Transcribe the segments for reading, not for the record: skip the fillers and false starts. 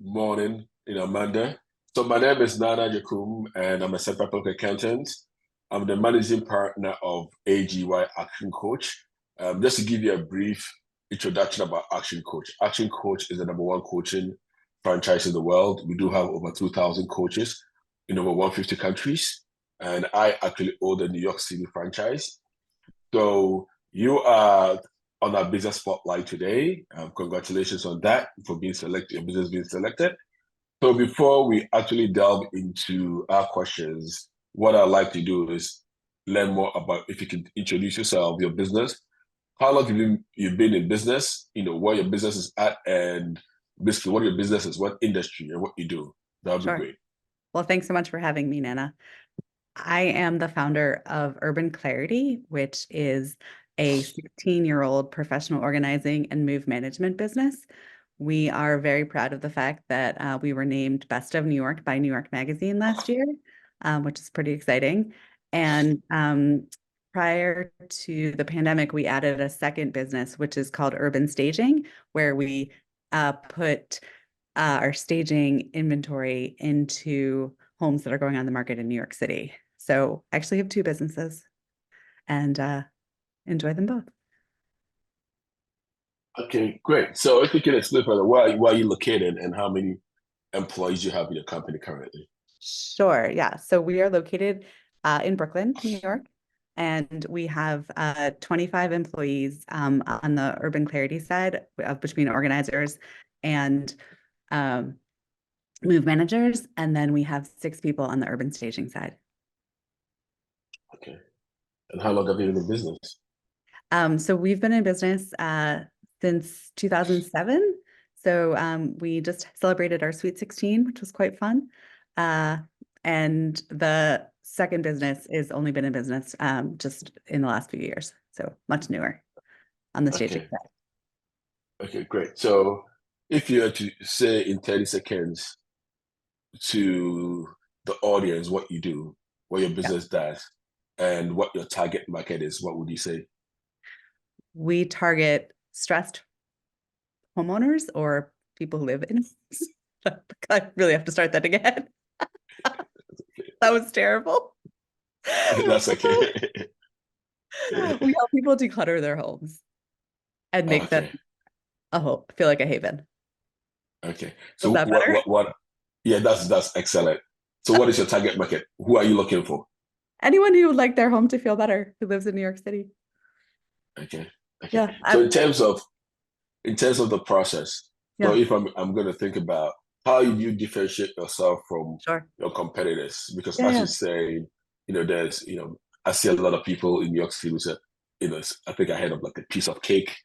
Morning, Amanda. So my name is Nana Jakum, and I'm a certified public accountant. I'm the managing partner of AGY Action Coach. Just to give you a brief introduction about Action Coach. Action Coach is the number one coaching franchise in the world. We do have over 2,000 coaches in over 150 countries, and I actually own the New York City franchise. So you are on our business spotlight today. Congratulations on that for being selected, your business being selected. So before we actually delve into our questions, what I'd like to do is learn more about if you can introduce yourself, your business, how long have you've been in business, where your business is at, and basically what your business is, what industry and what you do. That would be Sure. great. Well, thanks so much for having me, Nana. I am the founder of Urban Clarity, which is a 16-year-old professional organizing and move management business. We are very proud of the fact that we were named Best of New York by New York Magazine last year, which is pretty exciting. And prior to the pandemic, we added a second business, which is called Urban Staging, where we put our staging inventory into homes that are going on the market in New York City. So I actually have two businesses and enjoy them both. Okay, great. So if you can explain further, where are you located and how many employees you have in your company currently? Sure. Yeah. So we are located in Brooklyn, New York, and we have 25 employees on the Urban Clarity side between organizers and move managers. And then we have 6 people on the urban staging side. Okay. And how long have you been in business? So we've been in business since 2007. So we just celebrated our Sweet 16, which was quite fun. And the second business is only been in business just in the last few years. So much newer on the staging Okay. side. Okay, great. So if you had to say in 30 seconds to the audience what you do, what your Yeah. business does, and what your target market is, what would you say? We target stressed homeowners or people who live in. I really have to start that again. That was terrible. That's okay. We help people declutter their homes and make them Okay. a home, feel like a haven. Okay. Was So that better? yeah, that's excellent. So what is your target market? Who are you looking for? Anyone who would like their home to feel better, who lives in New York City. Okay. Okay. Yeah, So in terms of the process, so yeah, if I'm going to think about how you differentiate yourself from sure. your competitors, because Yeah, as you yeah. say, there's, I see a lot of people in New York City who say, I think I heard of like a piece of cake,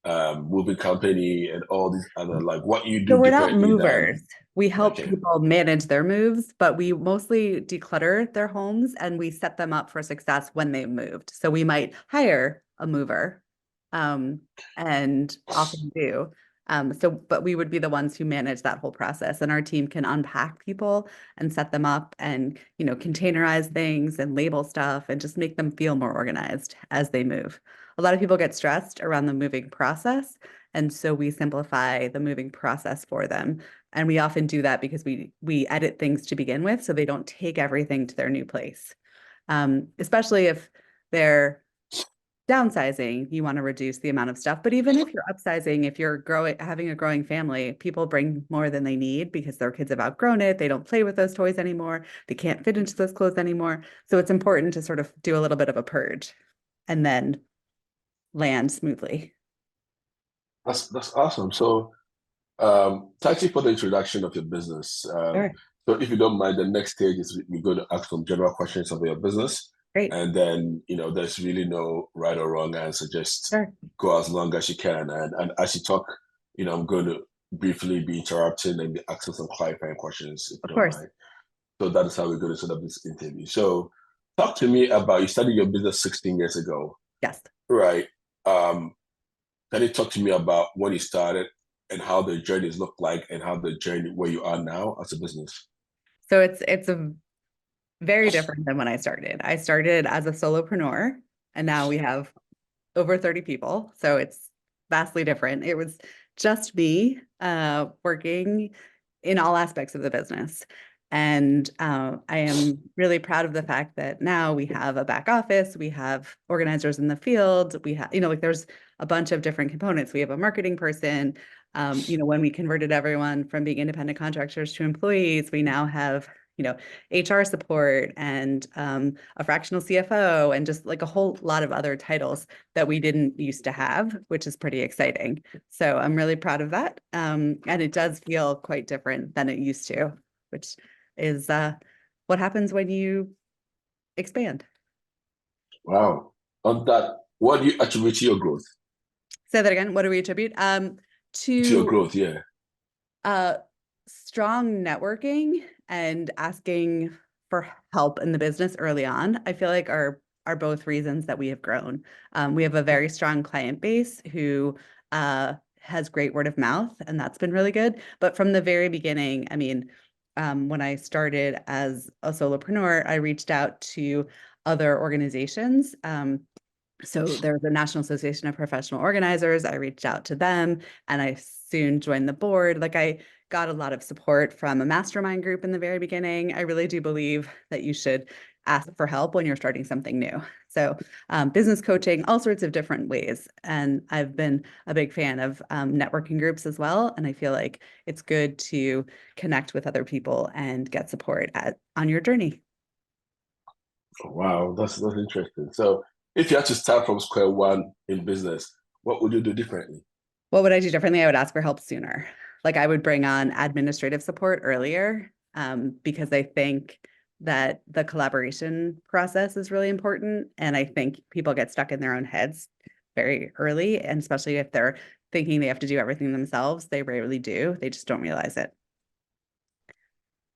moving company and all these other, like what you So do we're not differently than, movers. We help okay, people manage their moves, but we mostly declutter their homes and we set them up for success when they've moved. So we might hire a mover, um, and often do. But we would be the ones who manage that whole process, and our team can unpack people and set them up and, containerize things and label stuff and just make them feel more organized as they move. A lot of people get stressed around the moving process. And so we simplify the moving process for them. And we often do that because we edit things to begin with so they don't take everything to their new place. Especially if they're downsizing, you want to reduce the amount of stuff. But even if you're upsizing, if you're having a growing family, people bring more than they need because their kids have outgrown it. They don't play with those toys anymore. They can't fit into those clothes anymore. So it's important to sort of do a little bit of a purge and then land smoothly. that's awesome. So thank you for the introduction of your business. Sure. So if you don't mind, the next stage is we're going to ask some general questions about your business. Great. And then, there's really no right or wrong answer. Just Sure. go as long as you can. And as you talk, I'm going to briefly be interrupting and be asking some clarifying questions, if you Of don't course. mind. So that is how we're going to set up this interview. So talk to me about, you started your business 16 years ago, Yes. right? Um, can you talk to me about when you started and how the journeys look like and how the journey where you are now as a business? So it's a very different than when I started. I started as a solopreneur and now we have over 30 people. So it's vastly different. It was just me working in all aspects of the business. And I am really proud of the fact that now we have a back office, we have organizers in the field, we have, like there's a bunch of different components. We have a marketing person. When we converted everyone from being independent contractors to employees, we now have, HR support and a fractional CFO and just like a whole lot of other titles that we didn't used to have, which is pretty exciting. So I'm really proud of that. And it does feel quite different than it used to, which is what happens when you expand. Wow. On that, what do you attribute to your growth? Say that again. What do we attribute? To your To growth, yeah. Strong networking and asking for help in the business early on, I feel like are both reasons that we have grown. We have a very strong client base who has great word of mouth, and that's been really good. But from the very beginning, I mean, when I started as a solopreneur, I reached out to other organizations. So there's a National Association of Professional Organizers. I reached out to them and I soon joined the board. Like I got a lot of support from a mastermind group in the very beginning. I really do believe that you should ask for help when you're starting something new. So business coaching, all sorts of different ways. And I've been a big fan of networking groups as well. And I feel like it's good to connect with other people and get support on your journey. Wow, that's interesting. So if you had to start from square one in business, what would you do differently? What would I do differently? I would ask for help sooner. Like I would bring on administrative support earlier, because I think that the collaboration process is really important. And I think people get stuck in their own heads very early. And especially if they're thinking they have to do everything themselves, they rarely do. They just don't realize it.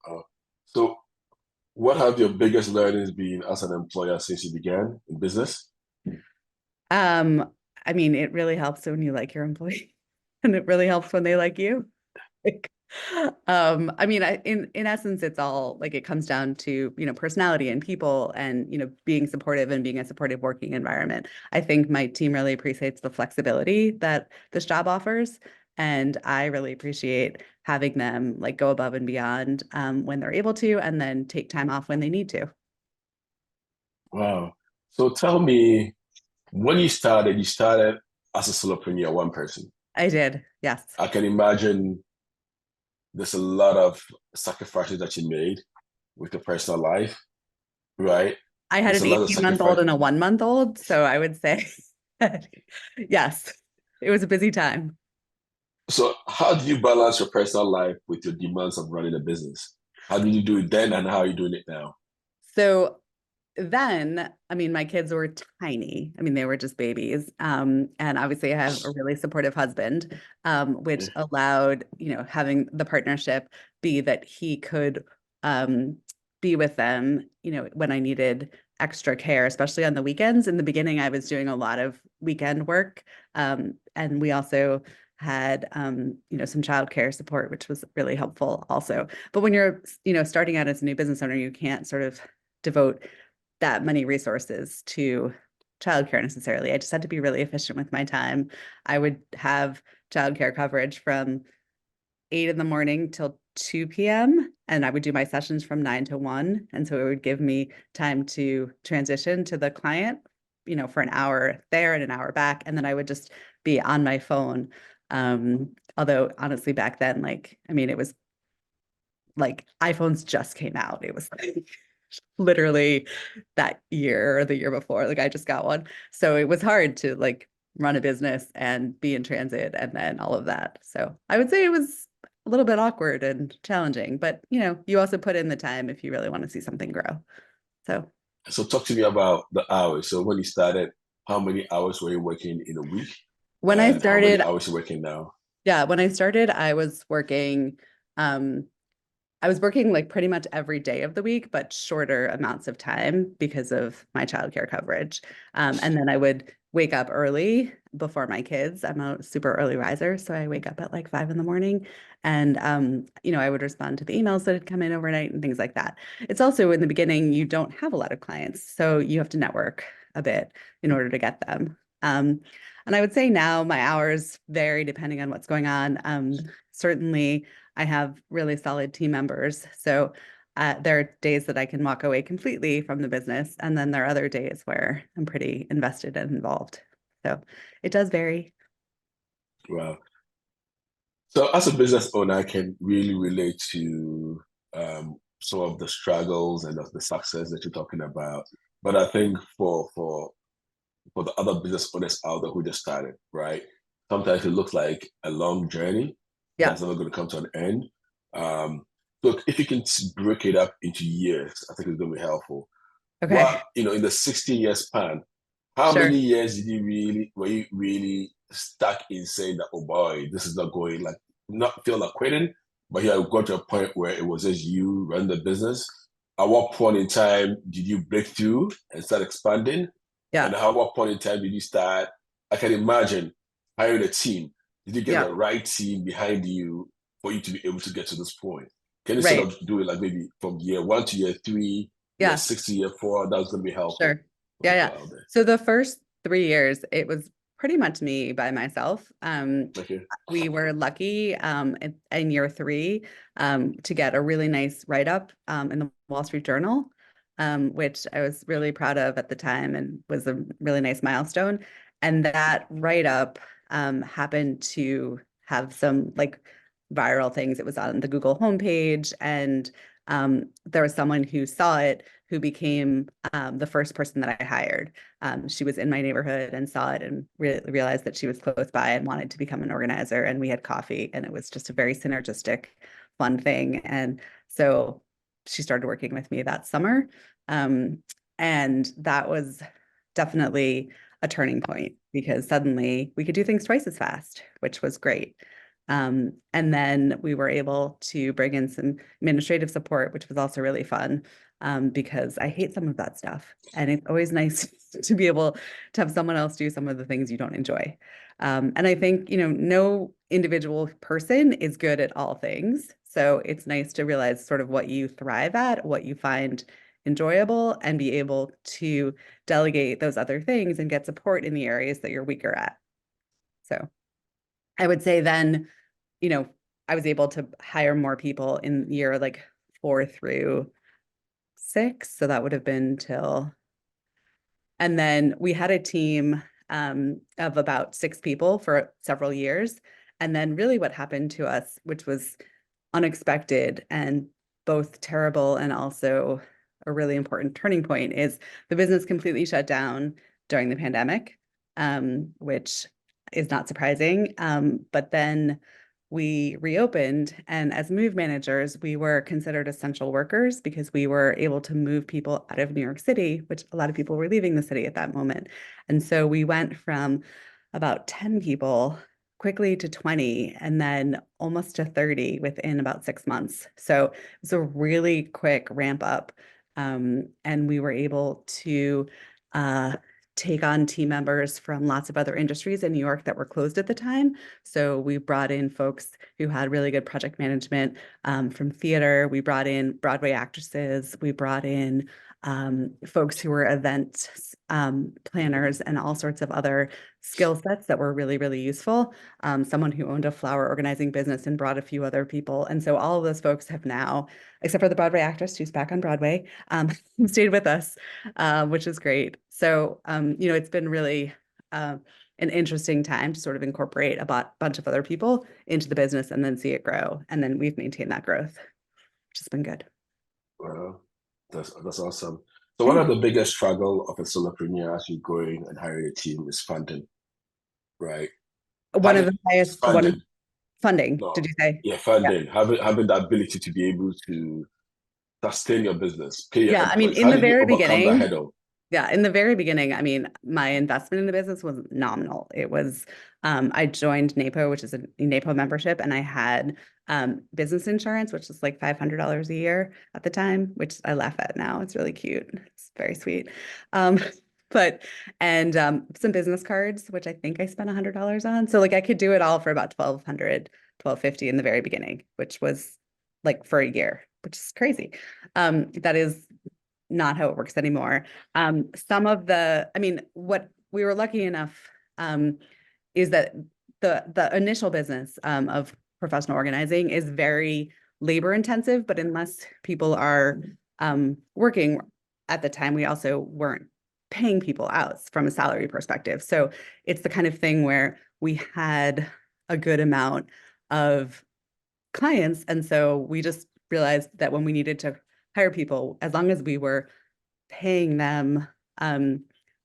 Uh, so what have your biggest learnings been as an employer since you began in business? Um, I mean, it really helps when you like your employee, and it really helps when they like you. Like, I mean, in essence, it's all like it comes down to, personality and people and, being supportive and being a supportive working environment. I think my team really appreciates the flexibility that this job offers. And I really appreciate having them like go above and beyond when they're able to, and then take time off when they need to. Wow. So tell me, when you started as a solopreneur, one person. I did, yes. I can imagine there's a lot of sacrifices that you made with your personal life, right? I had There's an a lot of 18-month-old sacrifice. and a 1-month-old, so I would say yes, it was a busy time. So how do you balance your personal life with your demands of running a business? How did you do it then and how are you doing it now? So then, I mean, my kids were tiny. I mean, they were just babies. And obviously I have a really supportive husband, which Yeah. allowed, having the partnership be that he could um, be with them, when I needed extra care, especially on the weekends. In the beginning, I was doing a lot of weekend work. And we also had, some childcare support, which was really helpful also. But when you're, starting out as a new business owner, you can't sort of devote that many resources to childcare necessarily. I just had to be really efficient with my time. I would have childcare coverage from 8 in the morning till 2 p.m. And I would do my sessions from 9 to 1. And so it would give me time to transition to the client, for an hour there and an hour back. And then I would just be on my phone. Although honestly, back then, like, I mean, it was like iPhones just came out. It was like literally that year or the year before. Like I just got one. So it was hard to like run a business and be in transit and then all of that. So I would say it was a little bit awkward and challenging, but you also put in the time if you really want to see something grow. So So talk to me about the hours. So when you started, how many hours were you working in a week? when I And how many started, hours are you working now? yeah, when I started, um, I was working like pretty much every day of the week, but shorter amounts of time because of my childcare coverage. And then I would wake up early before my kids. I'm a super early riser, so I wake up at like 5 in the morning. And I would respond to the emails that had come in overnight and things like that. It's also in the beginning, you don't have a lot of clients, so you have to network a bit in order to get them. And I would say now my hours vary depending on what's going on. Certainly I have really solid team members. So there are days that I can walk away completely from the business, and then there are other days where I'm pretty invested and involved. So it does vary. Well, so as a business owner, I can really relate to some of the struggles and of the success that you're talking about. But I think for the other business owners out there who just started, right? Sometimes it looks like a long journey Yeah. that's never going to come to an end. Um, so if you can break it up into years, I think it's going to be helpful. Okay. What, in the 16 year span, how Sure. many years were you really stuck in saying that, oh boy, this is not going, like, not feel like quitting, but you have got to a point where it was just you run the business? At what point in time did you break through and start expanding? Yeah. And at what point in time did you start? I can imagine hiring a team. Did you get Yeah. the right team behind you for you to be able to get to this point? Can you sort Right. of do it like maybe from year one to year three, year Yeah. 6 to year 4? That's going to be helpful Sure. for Yeah, people yeah. out there. So the first 3 years, it was pretty much me by myself. Okay. We were lucky in year three to get a really nice write-up in the Wall Street Journal, which I was really proud of at the time and was a really nice milestone. And that write-up happened to have some like viral things. It was on the Google homepage, and there was someone who saw it who became the first person that I hired. She was in my neighborhood and saw it and realized that she was close by and wanted to become an organizer. And we had coffee, and it was just a very synergistic, fun thing. And so she started working with me that summer. Um, and that was definitely a turning point because suddenly we could do things twice as fast, which was great. And then we were able to bring in some administrative support, which was also really fun because I hate some of that stuff. And it's always nice to be able to have someone else do some of the things you don't enjoy. And I think, no individual person is good at all things. So it's nice to realize sort of what you thrive at, what you find enjoyable, and be able to delegate those other things and get support in the areas that you're weaker at. So I would say then, I was able to hire more people in year like 4 through 6. So that would have been till, and then we had a team of about 6 people for several years. And then really what happened to us, which was unexpected and both terrible and also a really important turning point, is the business completely shut down during the pandemic, which is not surprising. But then we reopened, and as move managers, we were considered essential workers because we were able to move people out of New York City, which a lot of people were leaving the city at that moment. And so we went from about 10 people quickly to 20 and then almost to 30 within about 6 months. So it was a really quick ramp up. And we were able to take on team members from lots of other industries in New York that were closed at the time. So we brought in folks who had really good project management from theater. We brought in Broadway actresses. We brought in folks who were event planners and all sorts of other skill sets that were really, really useful. Someone who owned a flower organizing business and brought a few other people. And so all of those folks have now, except for the Broadway actress who's back on Broadway, stayed with us, which is great. So, it's been really an interesting time to sort of incorporate a bunch of other people into the business and then see it grow. And then we've maintained that growth, which has been good. Well, that's awesome. So one Yeah. of the biggest struggle of a solopreneur as you going and hiring a team is funding, right? One of Having the highest, one of funding, funding, no, did you say? yeah, Yeah. funding, having the ability to be able to sustain your business, pay your Yeah. I mean, employees. in How the did you very overcome that beginning, hurdle? yeah, in the very beginning, I mean, my investment in the business was nominal. It was, I joined NAPO, which is a NAPO membership, and I had business insurance, which is like $500 a year at the time, which I laugh at now. It's really cute. It's very sweet. Um, but, and some business cards, which I think I spent $100 on. So like I could do it all for about 1,200, 1,250 in the very beginning, which was like for a year, which is crazy. That is not how it works anymore. I mean, what we were lucky enough is that the initial business of professional organizing is very labor intensive, but unless people are working at the time, we also weren't paying people out from a salary perspective. So it's the kind of thing where we had a good amount of clients. And so we just realized that when we needed to hire people, as long as we were paying them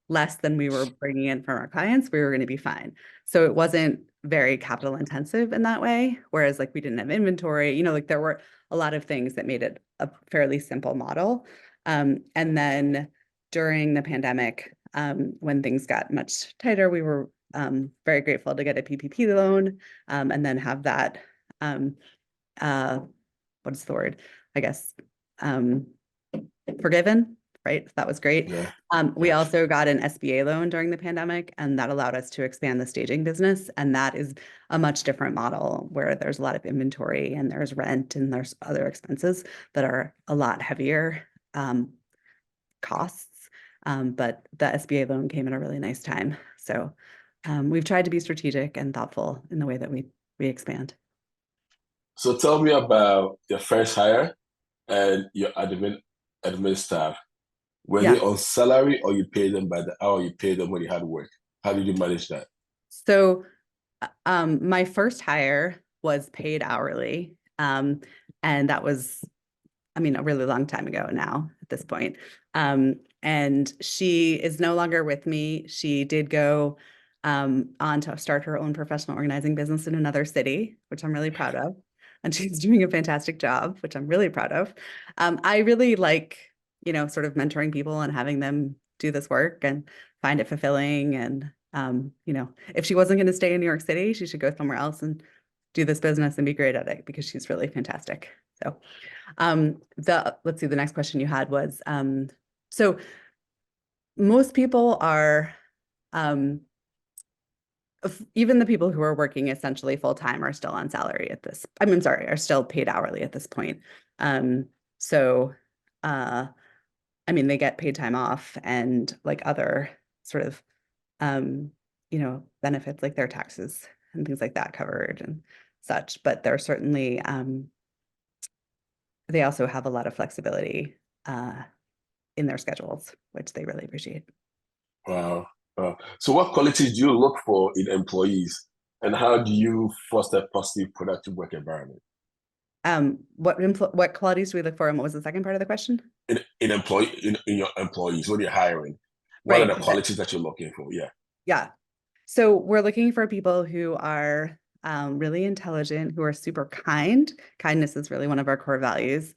less than we were bringing in from our clients, we were going to be fine. So it wasn't very capital intensive in that way. Whereas like we didn't have inventory, like there were a lot of things that made it a fairly simple model. And then during the pandemic, when things got much tighter, we were very grateful to get a PPP loan and then have that, what's the word? I guess, forgiven, right? That was great. Yeah. We Yeah. also got an SBA loan during the pandemic, and that allowed us to expand the staging business. And that is a much different model where there's a lot of inventory and there's rent and there's other expenses that are a lot heavier costs. But the SBA loan came at a really nice time. So we've tried to be strategic and thoughtful in the way that we expand. So tell me about your first hire and your admin staff. Were they Yeah. on salary or you pay them by the hour, you pay them when you had work? How did you manage that? So my first hire was paid hourly. And that was, a really long time ago now at this point. And she is no longer with me. She did go on to start her own professional organizing business in another city, which I'm really proud of. And she's doing a fantastic job, which I'm really proud of. I really like, sort of mentoring people and having them do this work and find it fulfilling. And, if she wasn't going to stay in New York City, she should go somewhere else and do this business and be great at it because she's really fantastic. So let's see, the next question you had was, so most people are, even the people who are working essentially full-time are still on salary at this, sorry, are still paid hourly at this point. So, they get paid time off and like other sort of, benefits like their taxes and things like that covered and such, but they're certainly, they also have a lot of flexibility in their schedules, which they really appreciate. Wow. Wow. So what qualities do you look for in employees and how do you foster a positive, productive work environment? What qualities do we look for, and what was the second part of the question? In your employees when you're hiring, what are Right. the qualities that you're looking for? Yeah. Yeah. So we're looking for people who are really intelligent, who are super kind. Kindness is really one of our core values.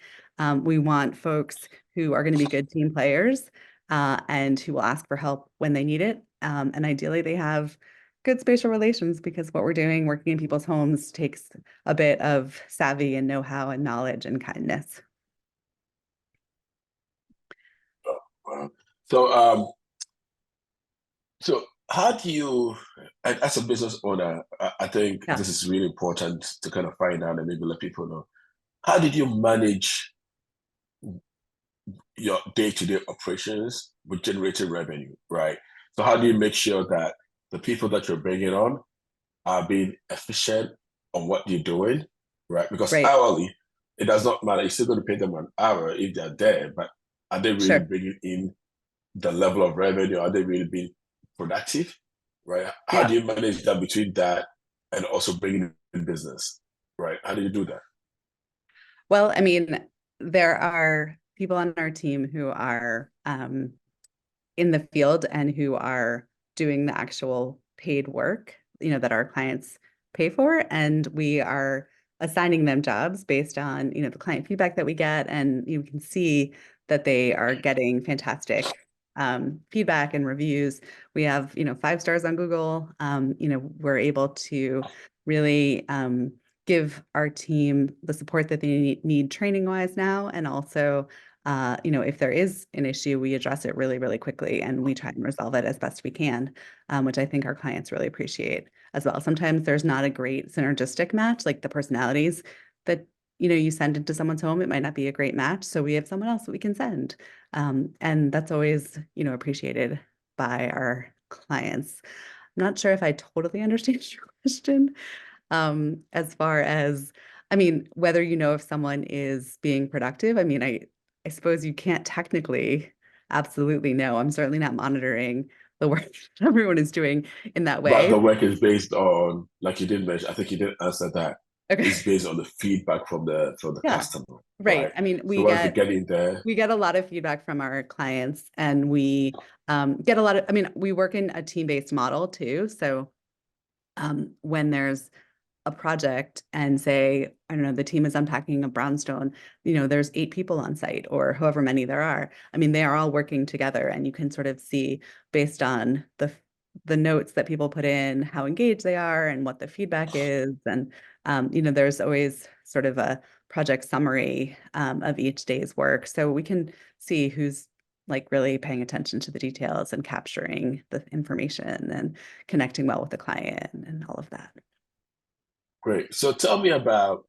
We want folks who are going to be good team players and who will ask for help when they need it. And ideally, they have good spatial relations because what we're doing, working in people's homes, takes a bit of savvy and know-how and knowledge and kindness. Wow. So, so how do you, as a business owner, I think Yeah. this is really important to kind of find out and maybe let people know. How did you manage your day-to-day operations with generating revenue, right? So how do you make sure that the people that you're bringing on are being efficient on what you're doing, right? Because Right. hourly, it does not matter. You're still going to pay them an hour if they're there, but are they really Sure. bringing in the level of revenue? Are they really being productive, right? How Yeah. do you manage that between that and also bringing in business, right? How do you do that? Well, there are people on our team who are in the field and who are doing the actual paid work, that our clients pay for. And we are assigning them jobs based on, the client feedback that we get. And you can see that they are getting fantastic feedback and reviews. We have, 5 stars on Google. We're able to really give our team the support that they need training wise now. And also, if there is an issue, we address it really, really quickly and we try and resolve it as best we can, which I think our clients really appreciate as well. Sometimes there's not a great synergistic match, like the personalities that, you send into someone's home, it might not be a great match. So we have someone else that we can send. And that's always, appreciated by our clients. I'm not sure if I totally understand your question. As far as, I mean, whether you know if someone is being productive, I mean, I suppose you can't technically absolutely know. I'm certainly not monitoring the work that everyone is doing in that But way. the work is based on, like you did mention, I think you didn't answer that. Okay. It's based on the feedback from the Yeah. customer, Right. right? I mean, So once they get in there, we get a lot of feedback from our clients and we get a lot of, I mean, we work in a team-based model too. So when there's a project and say, I don't know, the team is unpacking a brownstone, you know, there's 8 people on site or however many there are. I mean, they are all working together and you can sort of see based on the notes that people put in, how engaged they are and what the feedback is. And, you know, there's always sort of a project summary of each day's work. So we can see who's like really paying attention to the details and capturing the information and connecting well with the client and all of that. great. So tell me about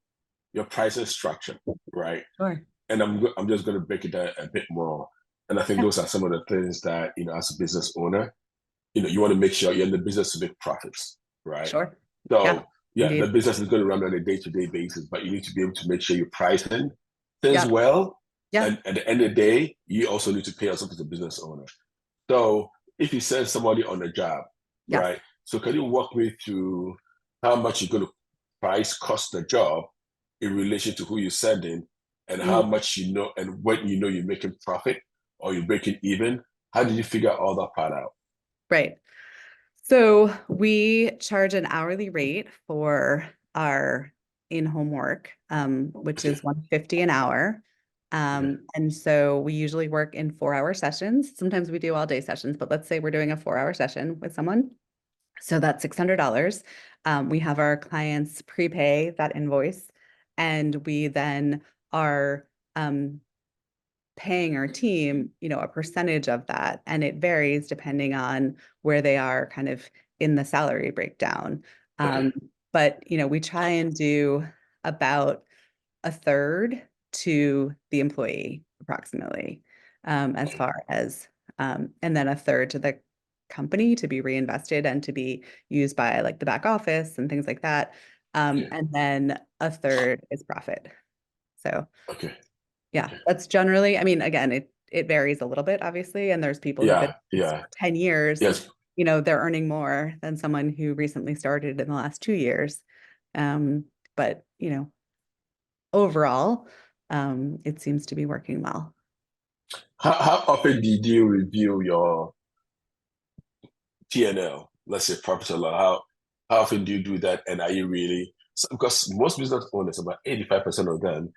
your pricing structure, right? Sure. And I'm just going to break it down a bit more. And I think Yeah, those are some of the things that, as a business owner, you want to make sure you're in the business to make profits, right? sure. Yeah, So yeah, the indeed. business is going to run on a day-to-day basis, but you need to be able to make sure you're pricing things Yeah, well. yeah. And at the end of the day, you also need to pay yourself as a business owner. So if you send somebody on a job, Yes. right? So can you walk me through how much you're going to price cost the job in relation to who you're sending and how Mm, much you know and when you know you're making profit or you're breaking even? How did you figure all that part out? right. So we charge an hourly rate for our in-home work, which Okay. is 150 an hour. Okay. And so we usually work in 4-hour sessions. Sometimes we do all day sessions, but let's say we're doing a 4-hour session with someone. So that's $600. We have our clients prepay that invoice, and we then are paying our team, you know, a percentage of that. And it varies depending on where they are kind of in the salary breakdown. Okay. Um, but, you know, we try and do about a third to the employee approximately, as Okay. far as, and then a third to the company to be reinvested and to be used by like the back office and things like that. Okay. And then a third is profit. So Okay. yeah, Okay. that's generally, I mean, again, it varies a little bit, obviously, and there's people who've been Yeah. Yeah. for 10 years, Yes. you know, they're earning more than someone who recently started in the last 2 years. Um, but, you know, overall, it seems to be working well. How often did you review your P&L? Let's say profit and loss. How often do you do that? And are you really because most business owners, about 85% of them,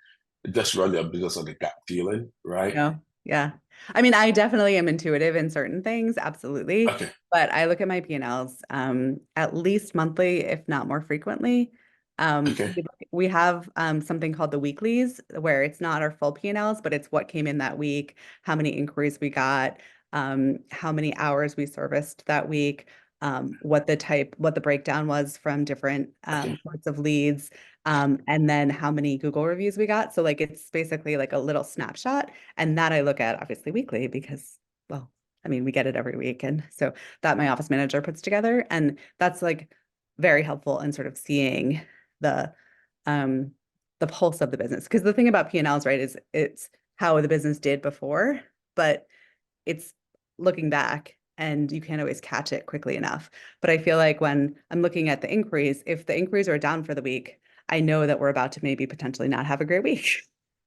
just run their business on the gut feeling, right? No, yeah. I mean, I definitely am intuitive in certain things, absolutely. Okay. But I look at my P&Ls at least monthly, if not more frequently. Okay. We have something called the weeklies, where it's not our full P&Ls, but it's what came in that week, how many inquiries we got, how many hours we serviced that week, what the breakdown was from different Okay. sorts of leads, and then how many Google reviews we got. So like it's basically like a little snapshot. And that I look at obviously weekly because, well, I mean, we get it every week. And so that my office manager puts together. And that's like very helpful in sort of seeing the um the pulse of the business. Because the thing about P&Ls, right, is it's how the business did before, but it's looking back and you can't always catch it quickly enough. But I feel like when I'm looking at the inquiries, if the inquiries are down for the week, I know that we're about to maybe potentially not have a great week,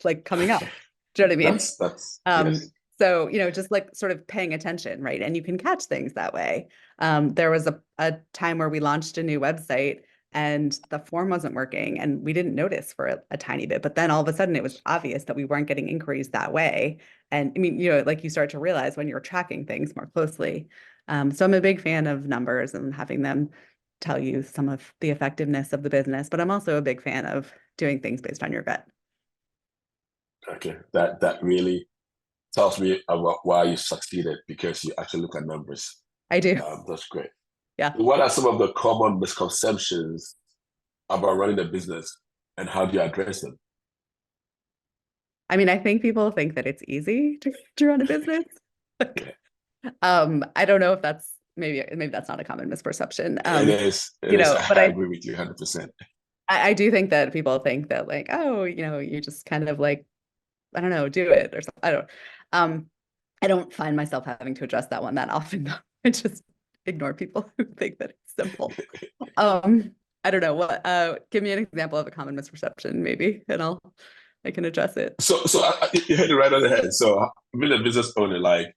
like coming up. Okay. Do you know what I mean? That's yes. So, you know, just like sort of paying attention, right? And you can catch things that way. There was a time where we launched a new website and the form wasn't working and we didn't notice for a tiny bit, but then all of a sudden it was obvious that we weren't getting inquiries that way. And I mean, you know, like you start to realize when you're tracking things more closely. So I'm a big fan of numbers and having them tell you some of the effectiveness of the business, but I'm also a big fan of doing things based on your gut. Okay. That really tells me about why you succeeded because you actually look at numbers. I do. That's great. Yeah. What are some of the common misconceptions about running a business and how do you address them? I mean, I think people think that it's easy to run a business. Yeah. I don't know if that's maybe that's not a common misperception. It is. It You is. know, but I agree with you 100%. I do think that people think that like, oh, you know, you just kind of like, I don't know, do it or something. Um, I don't find myself having to address that one that often though. I just ignore people who think that it's simple. Um, I don't know what, give me an example of a common misperception maybe, and I can address it. You hit it right on the head. So being a business owner, like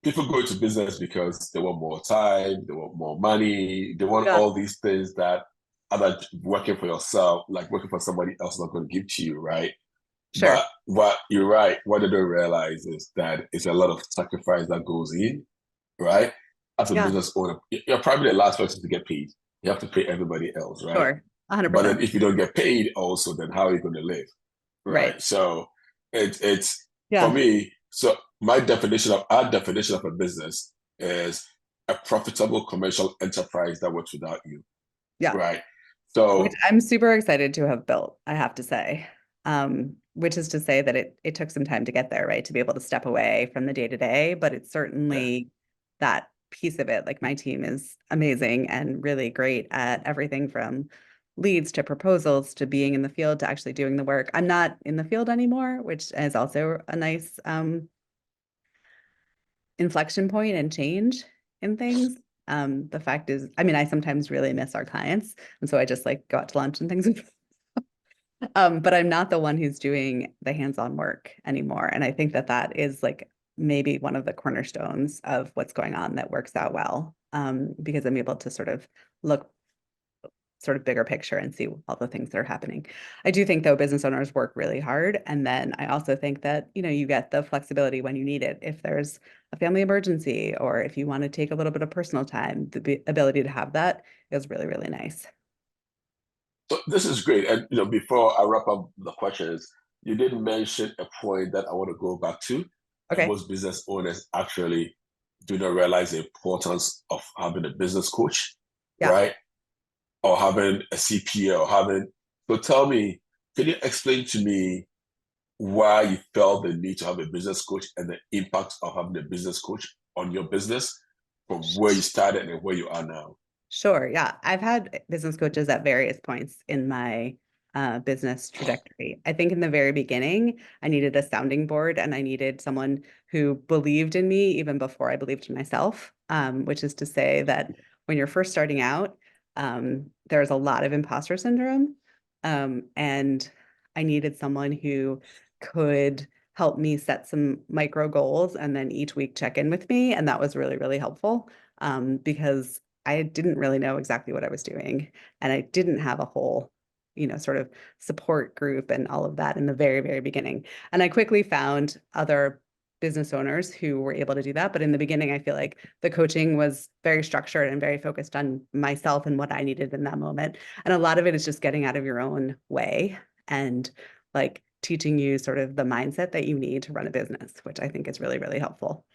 people go into business because they want more time, they want more money, they want Yeah, all these things that other working for yourself, like working for somebody else, not going to give to you, right? sure. But what you're right, what they don't realize is that it's a lot of sacrifice that goes in, right? As a Yeah, business owner, you're probably the last person to get paid. You have to pay everybody else, right? sure. But then 100%. if you don't get paid also, then how are you going to live? Right. Right. So it's for Yeah. me, so my definition of our definition of a business is a profitable commercial enterprise that works without you. Yeah. Right. Which So I'm super excited to have built, I have to say. Which is to say that it took some time to get there, right? To be able to step away from the day to day, but it's yeah. certainly that piece of it. Like my team is amazing and really great at everything from leads to proposals to being in the field to actually doing the work. I'm not in the field anymore, which is also a nice inflection point and change in things. The fact is, I mean, I sometimes really miss our clients, and so I just like go out to lunch and things. But I'm not the one who's doing the hands-on work anymore, and I think that that is like maybe one of the cornerstones of what's going on that works out well, because I'm able to sort of look sort of bigger picture and see all the things that are happening. I do think though business owners work really hard. And then I also think that, you know, you get the flexibility when you need it. If there's a family emergency or if you want to take a little bit of personal time, the ability to have that is really, really nice. So this is great. And before I wrap up the questions, you did mention a point that I want to go back to. And Okay. most business owners actually do not realize the importance of having a business coach, Yeah. right? Or having a CPA or having. So tell me, can you explain to me why you felt the need to have a business coach and the impact of having a business coach on your business from where you started and where you are now? Sure. Yeah. I've had business coaches at various points in my business trajectory. I think in the very beginning, I needed a sounding board and I needed someone who believed in me even before I believed in myself, which is to say that when you're first starting out, there's a lot of imposter syndrome. And I needed someone who could help me set some micro goals and then each week check in with me. And that was really, really helpful because I didn't really know exactly what I was doing. And I didn't have a whole, you know, sort of support group and all of that in the very, very beginning. And I quickly found other business owners who were able to do that. But in the beginning, I feel like the coaching was very structured and very focused on myself and what I needed in that moment. And a lot of it is just getting out of your own way and like teaching you sort of the mindset that you need to run a business, which I think is really, really helpful.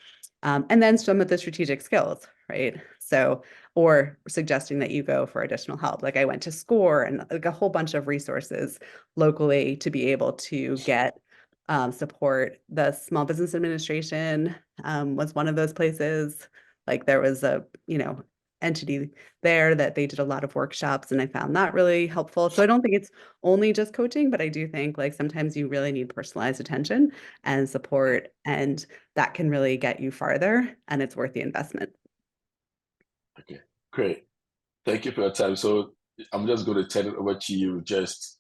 And then some of the strategic skills, right? So, or suggesting that you go for additional help. Like I went to SCORE and like a whole bunch of resources locally to be able to get support. The Small Business Administration was one of those places. Like there was a, you know, entity there that they did a lot of workshops and I found that really helpful. So I don't think it's only just coaching, but I do think like sometimes you really need personalized attention and support and that can really get you farther and it's worth the investment. Okay, great. Thank you for your time. So I'm just going to turn it over to you. Just,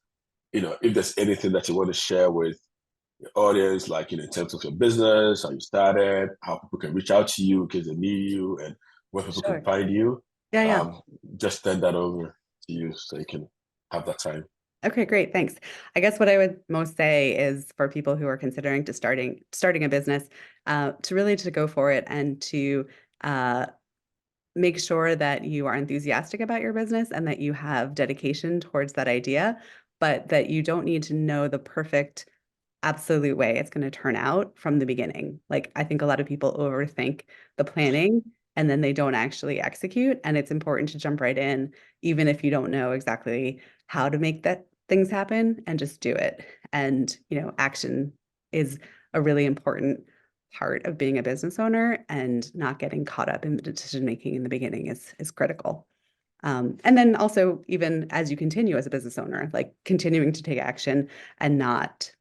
if there's anything that you want to share with the audience, like in terms of your business, how you started, how people can reach out to you in case they need you, and where people can Sure. find you. Yeah, yeah. Um, just send that over to you so you can have that time. Okay, great. Thanks. I guess what I would most say is for people who are considering to starting a business, to really to go for it and to uh, make sure that you are enthusiastic about your business and that you have dedication towards that idea, but that you don't need to know the perfect absolute way it's going to turn out from the beginning. Like I think a lot of people overthink the planning and then they don't actually execute. And it's important to jump right in, even if you don't know exactly how to make that things happen and just do it. And, you know, action is a really important part of being a business owner, and not getting caught up in the decision making in the beginning is critical. And then also, even as you continue as a business owner, like continuing to take action and not,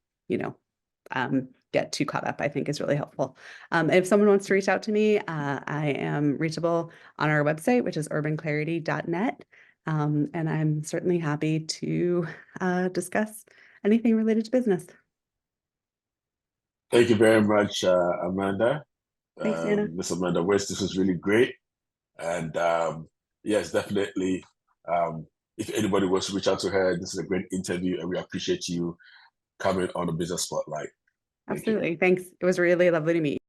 get too caught up, I think is really helpful. If someone wants to reach out to me, I am reachable on our website, which is urbanclarity.net. And I'm certainly happy to discuss anything related to business. Thank you very much, Amanda. Thanks, Anna. Miss Amanda West, this was really great. And yes, definitely. If anybody wants to reach out to her, this is a great interview, and we appreciate you coming on the Business Spotlight. Absolutely. Thanks. It was really lovely to meet you.